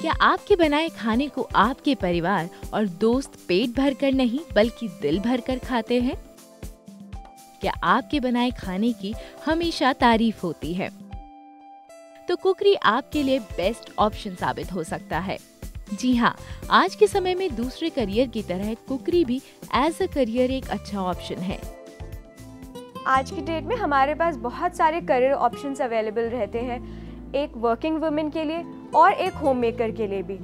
क्या आपके बनाए खाने को आपके परिवार और दोस्त पेट भरकर नहीं बल्कि दिल भरकर खाते हैं? क्या आपके बनाए खाने की हमेशा तारीफ होती है? तो कुकरी आपके लिए बेस्ट ऑप्शन साबित हो सकता है। जी हाँ, आज के समय में दूसरे करियर की तरह कुकरी भी एज अ करियर एक अच्छा ऑप्शन है। आज की डेट में हमारे पास बहुत सारे करियर ऑप्शंस अवेलेबल रहते हैं, एक वर्किंग वुमेन के लिए और एक होम मेकर के लिए भी।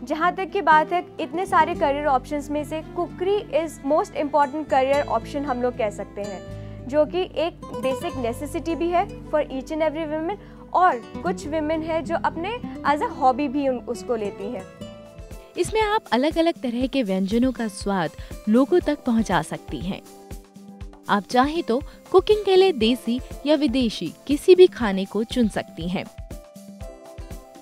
जहाँ तक की बात है, इतने सारे करियर ऑप्शंस में से cookery is most important career option हम लोग कह सकते हैं, जो कि एक बेसिक नेसेसिटी भी है for each and every women, और कुछ वुमेन है जो अपने एज अ हॉबी भी उसको लेती हैं। इसमें आप अलग अलग तरह के व्यंजनों का स्वाद लोगों तक पहुंचा सकती हैं। आप चाहे तो कुकिंग के लिए देसी या विदेशी किसी भी खाने को चुन सकती हैं,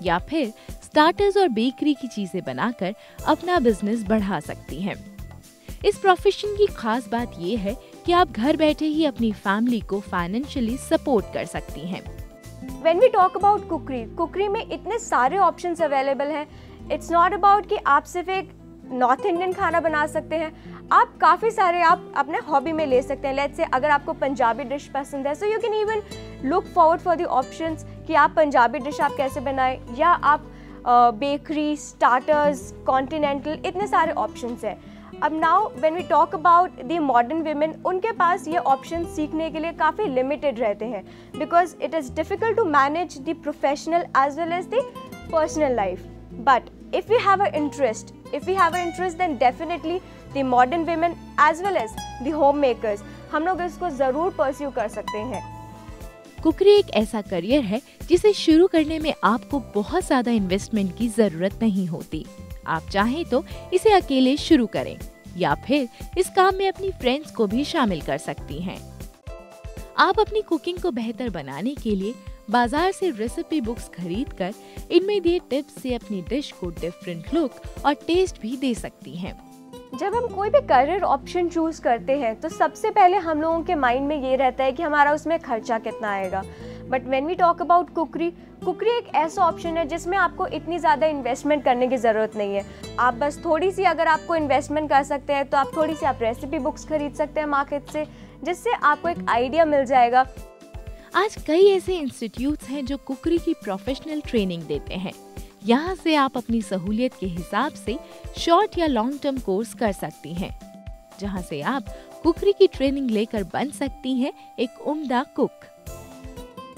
या फिर स्टार्टर्स और बेकरी की चीजें बनाकर अपना बिजनेस बढ़ा सकती हैं। इस प्रोफेशन की खास बात यह है कि आप घर बैठे ही अपनी फैमिली को फाइनेंशियली सपोर्ट कर सकती हैं। When we talk about कुकरी में इतने सारे ऑप्शंस अवेलेबल हैं। इट्स नॉट अबाउट कि आप सिर्फ एक नॉर्थ इंडियन खाना बना सकते हैं, आप काफ़ी सारे आप अपने हॉबी में ले सकते हैं। लेट्स से अगर आपको पंजाबी डिश पसंद है, so you can even look forward for the options कि आप पंजाबी डिश आप कैसे बनाएं, या आप बेकरी, स्टार्टर्स, कॉन्टिनेंटल, इतने सारे ऑप्शंस हैं। अब now when we talk about the modern women, उनके पास ये ऑप्शन सीखने के लिए काफ़ी लिमिटेड रहते हैं, because it is difficult to manage the professional as well as the personal life. But if we have an interest, then definitely the modern women as well as the homemakers, हम लोग इसको जरूर pursue कर सकते हैं। कुकरी एक ऐसा career है जिसे शुरू करने में आपको बहुत ज्यादा इन्वेस्टमेंट की जरूरत नहीं होती। आप चाहें तो इसे अकेले शुरू करें या फिर इस काम में अपनी फ्रेंड्स को भी शामिल कर सकती हैं। आप अपनी कुकिंग को बेहतर बनाने के लिए बाजार से रेसिपी बुक्स खरीदकर इनमें दिए टिप्स से अपनी डिश को डिफरेंट लुक और टेस्ट भी दे सकती हैं। जब हम कोई भी करियर ऑप्शन चूज करते हैं तो सबसे पहले हम लोगों के माइंड में ये रहता है कि हमारा उसमें खर्चा कितना आएगा। But when we talk about cookery एक ऐसा ऑप्शन है जिसमें आपको इतनी ज़्यादा इन्वेस्टमेंट करने की ज़रूरत नहीं है। आप बस थोड़ी सी अगर आपको इन्वेस्टमेंट कर सकते हैं तो आप थोड़ी सी आप रेसिपी बुक्स खरीद सकते हैं मार्केट से, जिससे आपको एक आइडिया मिल जाएगा। आज कई ऐसे इंस्टीट्यूट्स हैं जो कुकरी की प्रोफेशनल ट्रेनिंग देते हैं। यहाँ से आप अपनी सहूलियत के हिसाब से शॉर्ट या लॉन्ग टर्म कोर्स कर सकती हैं, जहाँ से आप कुकरी की ट्रेनिंग लेकर बन सकती हैं एक उम्दा कुक।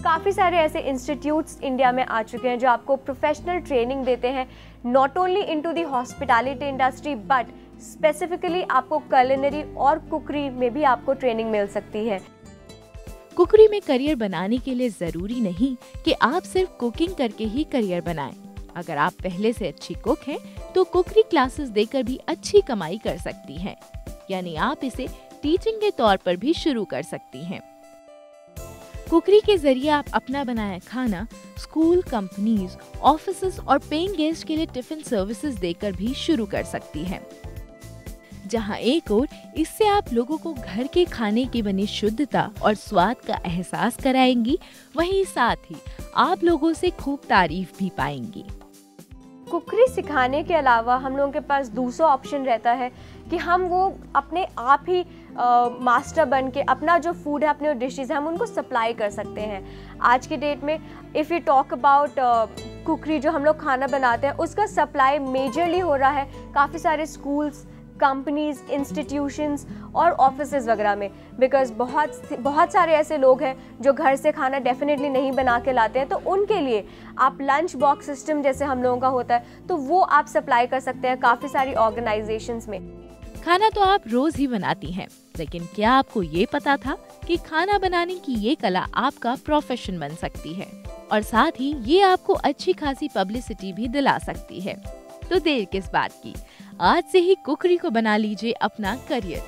काफ़ी सारे ऐसे इंस्टीट्यूट्स इंडिया में आ चुके हैं जो आपको प्रोफेशनल ट्रेनिंग देते हैं, not only into the hospitality industry but specifically आपको कुलिनरी और कुकरी में भी आपको ट्रेनिंग मिल सकती है। कुकरी में करियर बनाने के लिए जरूरी नहीं कि आप सिर्फ कुकिंग करके ही करियर बनाएं। अगर आप पहले से अच्छी कुक हैं, तो कुकरी क्लासेस देकर भी अच्छी कमाई कर सकती हैं। यानी आप इसे टीचिंग के तौर पर भी शुरू कर सकती हैं। कुकरी के जरिए आप अपना बनाया खाना स्कूल, कंपनीज, ऑफिसेज और पेइंग गेस्ट के लिए टिफिन सर्विसेज देकर भी शुरू कर सकती हैं। जहां एक ओर इससे आप लोगों को घर के खाने की बनी शुद्धता और स्वाद का एहसास कराएंगी, वहीं साथ ही आप लोगों से खूब तारीफ भी पाएंगी। कुकरी सिखाने के अलावा हम लोगों के पास दूसरा ऑप्शन रहता है कि हम वो अपने आप ही मास्टर बन के अपना जो फूड है, अपने डिशेज हैं, हम उनको सप्लाई कर सकते हैं। आज की डेट में इफ़ यू टॉक अबाउट कुकरी, जो हम लोग खाना बनाते हैं, उसका सप्लाई मेजरली हो रहा है काफ़ी सारे स्कूल्स, कंपनीज, इंस्टीट्यूशंस और ऑफिसेज वगैरह में, बिकॉज बहुत सारे ऐसे लोग हैं जो घर से खाना डेफिनेटली नहीं बना के लाते हैं, तो उनके लिए आप लंच बॉक्स सिस्टम जैसे हम लोगों का होता है, तो वो आप सप्लाई कर सकते हैं काफ़ी सारी ऑर्गेनाइजेशंस में। खाना तो आप रोज ही बनाती हैं, लेकिन क्या आपको ये पता था कि खाना बनाने की ये कला आपका प्रोफेशन बन सकती है और साथ ही ये आपको अच्छी खासी पब्लिसिटी भी दिला सकती है। तो देर किस बात की, आज से ही कुकरी को बना लीजिए अपना करियर।